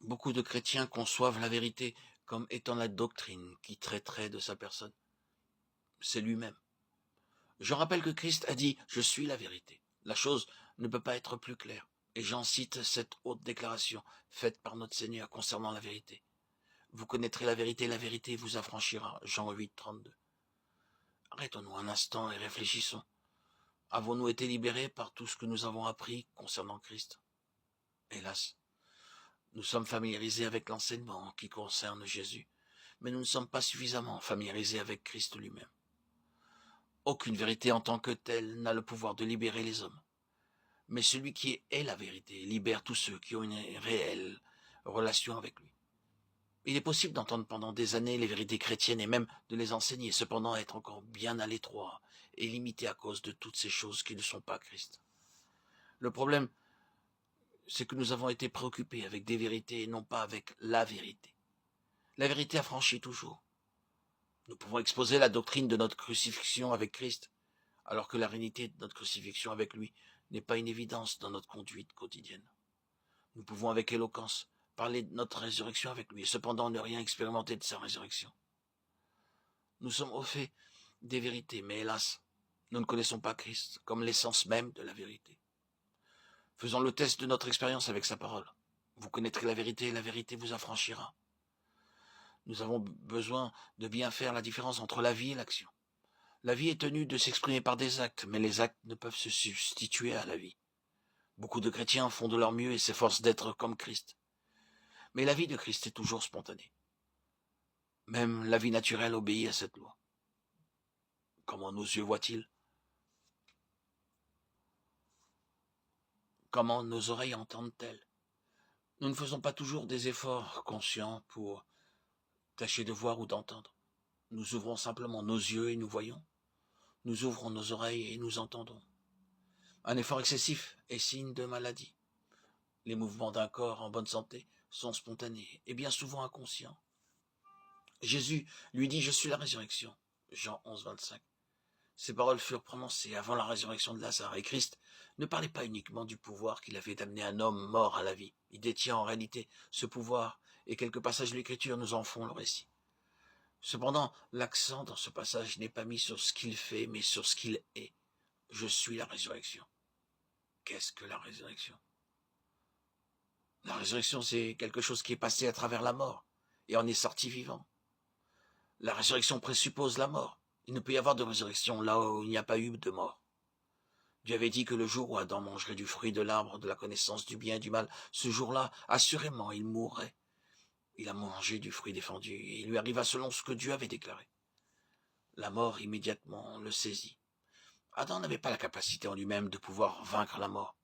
Beaucoup de chrétiens conçoivent la vérité comme étant la doctrine qui traiterait de sa personne. C'est lui-même. Je rappelle que Christ a dit « Je suis la vérité ». La chose ne peut pas être plus claire. Et j'en cite cette haute déclaration faite par notre Seigneur concernant la vérité. Vous connaîtrez la vérité vous affranchira. Jean 8, 32. Arrêtons-nous un instant et réfléchissons. Avons-nous été libérés par tout ce que nous avons appris concernant Christ? Hélas, nous sommes familiarisés avec l'enseignement qui concerne Jésus, mais nous ne sommes pas suffisamment familiarisés avec Christ lui-même. Aucune vérité en tant que telle n'a le pouvoir de libérer les hommes. Mais celui qui est la vérité libère tous ceux qui ont une réelle relation avec lui. Il est possible d'entendre pendant des années les vérités chrétiennes et même de les enseigner, cependant être encore bien à l'étroit et limité à cause de toutes ces choses qui ne sont pas Christ. Le problème, c'est que nous avons été préoccupés avec des vérités et non pas avec la vérité. La vérité affranchit toujours. Nous pouvons exposer la doctrine de notre crucifixion avec Christ, alors que la réalité de notre crucifixion avec lui n'est pas une évidence dans notre conduite quotidienne. Nous pouvons avec éloquence parler de notre résurrection avec lui, et cependant ne rien expérimenter de sa résurrection. Nous sommes au fait des vérités, mais hélas, nous ne connaissons pas Christ comme l'essence même de la vérité. Faisons le test de notre expérience avec sa parole. Vous connaîtrez la vérité et la vérité vous affranchira. Nous avons besoin de bien faire la différence entre la vie et l'action. La vie est tenue de s'exprimer par des actes, mais les actes ne peuvent se substituer à la vie. Beaucoup de chrétiens font de leur mieux et s'efforcent d'être comme Christ. Mais la vie de Christ est toujours spontanée. Même la vie naturelle obéit à cette loi. Comment nos yeux voient-ils? Comment nos oreilles entendent-elles? Nous ne faisons pas toujours des efforts conscients pour tâcher de voir ou d'entendre. Nous ouvrons simplement nos yeux et nous voyons. Nous ouvrons nos oreilles et nous entendons. Un effort excessif est signe de maladie. Les mouvements d'un corps en bonne santé sont spontanés et bien souvent inconscients. Jésus lui dit « Je suis la résurrection ». Jean 11, 25. Ces paroles furent prononcées avant la résurrection de Lazare, et Christ ne parlait pas uniquement du pouvoir qu'il avait d'amener un homme mort à la vie. Il détient en réalité ce pouvoir, et quelques passages de l'Écriture nous en font le récit. Cependant, l'accent dans ce passage n'est pas mis sur ce qu'il fait, mais sur ce qu'il est. Je suis la résurrection. Qu'est-ce que la résurrection? La résurrection, c'est quelque chose qui est passé à travers la mort, et en est sorti vivant. La résurrection présuppose la mort. Il ne peut y avoir de résurrection là où il n'y a pas eu de mort. Dieu avait dit que le jour où Adam mangerait du fruit de l'arbre de la connaissance du bien et du mal, ce jour-là, assurément, il mourrait. Il a mangé du fruit défendu, et il lui arriva selon ce que Dieu avait déclaré. La mort immédiatement le saisit. Adam n'avait pas la capacité en lui-même de pouvoir vaincre la mort.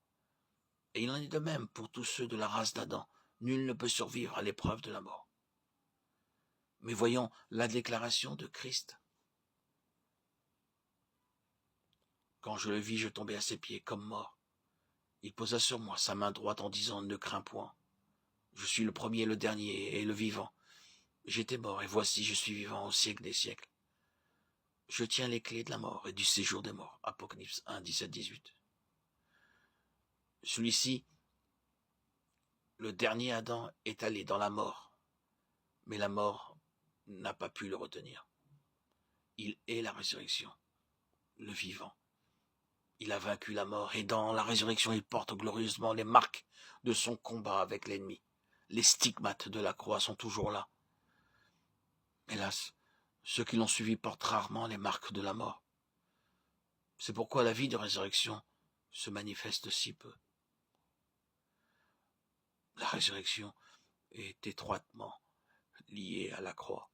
Et il en est de même pour tous ceux de la race d'Adam. Nul ne peut survivre à l'épreuve de la mort. Mais voyons la déclaration de Christ. Quand je le vis, je tombais à ses pieds comme mort. Il posa sur moi sa main droite en disant « Ne crains point. Je suis le premier, le dernier et le vivant. J'étais mort et voici je suis vivant au siècle des siècles. Je tiens les clés de la mort et du séjour des morts. » Apocalypse 1, 17, 18. Celui-ci, le dernier Adam, est allé dans la mort, mais la mort n'a pas pu le retenir. Il est la résurrection, le vivant. Il a vaincu la mort et dans la résurrection, il porte glorieusement les marques de son combat avec l'ennemi. Les stigmates de la croix sont toujours là. Hélas, ceux qui l'ont suivi portent rarement les marques de la mort. C'est pourquoi la vie de résurrection se manifeste si peu. La résurrection est étroitement liée à la croix.